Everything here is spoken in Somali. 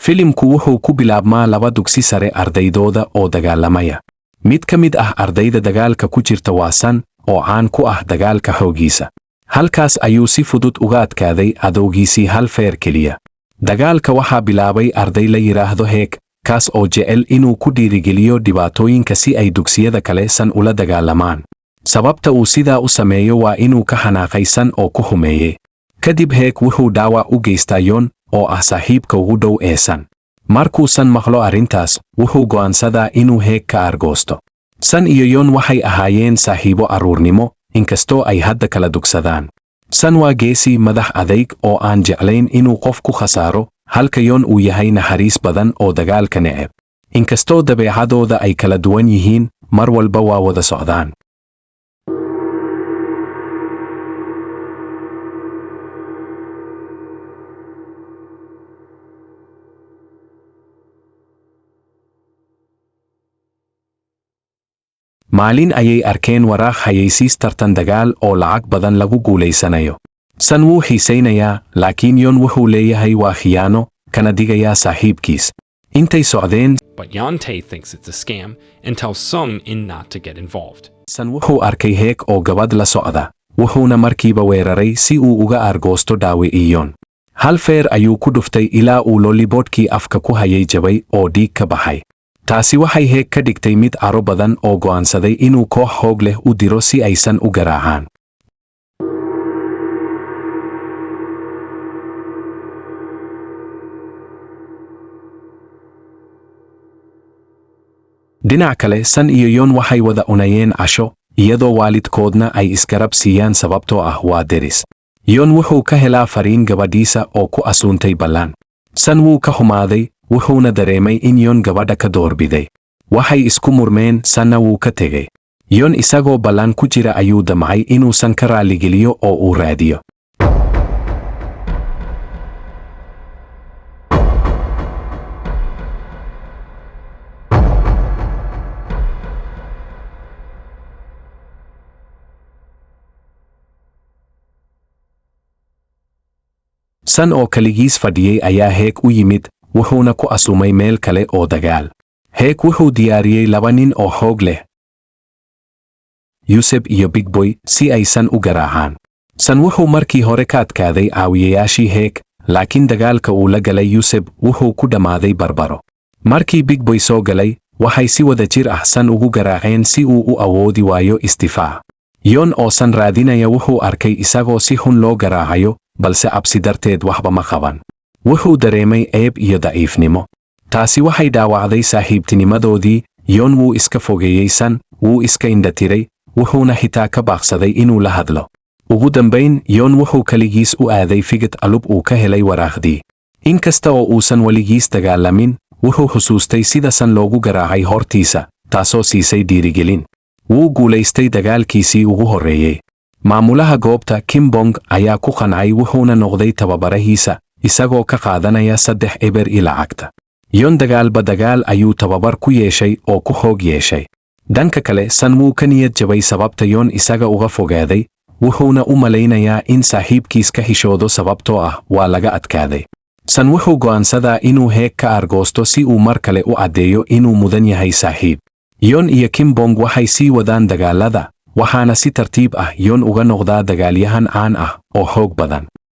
Filimku wuxuu ku bilaabmaa laba dugsi sare ardaydooda oo dagaalamaya. Mid ka mid ah ardayda dagaalka ku jirta waa San, oo caan ku ah dagaalka xooggiisa. Halkaas ayuu si fudud uga adkaaday adowgiisii hal feer keliya. Dagaalka waxaa bilaabay arday la yiraahdo Heek, kaas oo jecel inuu ku dhiirigeliyo dhibaatooyinka si ay dugsiyada kale San ula dagaalamaan. Sababta uu sidaa u sameeyo waa inuu ka xanaaqay San oo ku humeeyey. Kadib Heek wuxuu dhaawac u geystaa Yoon, oo ah saaxiibka ugu dhow ee San. Markuu San maqlo arrintaas, wuxuu go'aansadaa inuu Heek ka argoosto. San iyo Yoon waxay ahaayeen saaxiibo carruurnimo, inkastoo ay hadda kala dugsadaan. San waa geesi madax adayg oo aan jeclayn inuu qof ku khasaaro, halka Yoon uu yahay naxariis badan oo dagaalka neceb. Inkastoo dabeecadooda ay kala duwan yihiin, mar walba waa wada socdaan. Maalin ayay arkeen waraaq xayeysiis tartan dagaal oo lacag badan lagu guulaysanayo. San wuu xiisaynayaa, laakiin Yoon wuxuu leeyahay waa khiyaano, kana digayaa saaxiibkiis. Intay socdeen, but Yante thinks it's a scam and tells Sung in not to get involved. San wuxuu arkay Heek oo gabadh la socda, wuxuuna markiiba weeraray si uu uga argoosto Daawo Yoon. Hal feer ayuu ku dhuftay ilaa uu lolliboodkii afka ku hayay jabay oo dhiig ka baxay. Taasi waxay Heek ka dhigtay mid caro badan oo go'aansaday inuu koox xoog leh u diro si aysan u garaacaan. Dhinac kale, San iyo Yoon waxay wada cunayeen casho, iyadoo waalidkoodna ay isgarab siiyaan sababtoo ah waa deris. Yoon wuxuu ka helaa fariin gabadhiisa oo ku asuuntay ballan. San wuu ka xumaaday, wuxuuna dareemay in Yoon gabadha ka doorbiday. Waxay isku murmeen, Sanna wuu ka tegey. Yoon isagoo ballan ku jira ayuu damcay inuu San ka raaligeliyo oo uu raadiyo. San oo kaligiis fadhiyey ayaa Heek u yimid, wuxuuna ku asumay meel kale oo dagaal. Heek wuxuu diyaariyey 2 nin oo xoog leh, Cusub iyo Big Boy, si ay San u garaacaan. San wuxuu markii hore ka adkaaday caawiyayaashii Heek, laakiin dagaalka uu la galay Cusub wuxuu ku dhammaaday barbaro. Markii Big Boy soo galay, waxay si wada jir ah San ugu garaaceen si uu u awoodi waayo isdifaac. Yoon oo San raadinaya wuxuu arkay isagoo si xun loo garaacayo, balse cabsi darteed waxba ma qaban. Wuxuu dareemay ceeb iyo daciifnimo. Taasi waxay dhaawacday saaxiibtinimadoodii. Yoon wuu iska fogeeyey San, wuu iska indhatiray, wuxuuna xitaa ka baaqsaday inuu la hadlo. Ugu dambayn, Yoon wuxuu kaligiis u aaday figad alub uu ka helay waraaqdii. Inkasta oo uusan weligiis dagaalamin, wuxuu xusuustay sida San loogu garaacay hortiisa, taasoo siisay dhiirigelin. Wuu guulaystay dagaalkiisii ugu horreeyey. Maamulaha goobta Kim Bong ayaa ku qancay, wuxuuna noqday tababarahiisa, isagoo ka qaadanaya 3 eber lacagta. Yoon dagaalba dagaal ayuu tababar ku yeeshay oo ku xoog yeeshay. Dhanka kale, San wuu ka niyad jabay sababta Yoon isaga uga fogaaday, wuxuuna u malaynayaa in saaxiibkiis ka hishoodo sababtoo ah waa laga adkaaday. San wuxuu go'aansadaa inuu Heek ka argoosto si uu mar kale u caddeeyo inuu mudan yahay saaxiib. Yoon iyo Kim Bong waxay sii wadaan dagaalada, waxaana si tartiib ah Yoon uga noqdaa dagaalyahan caan ah oo xoog badan.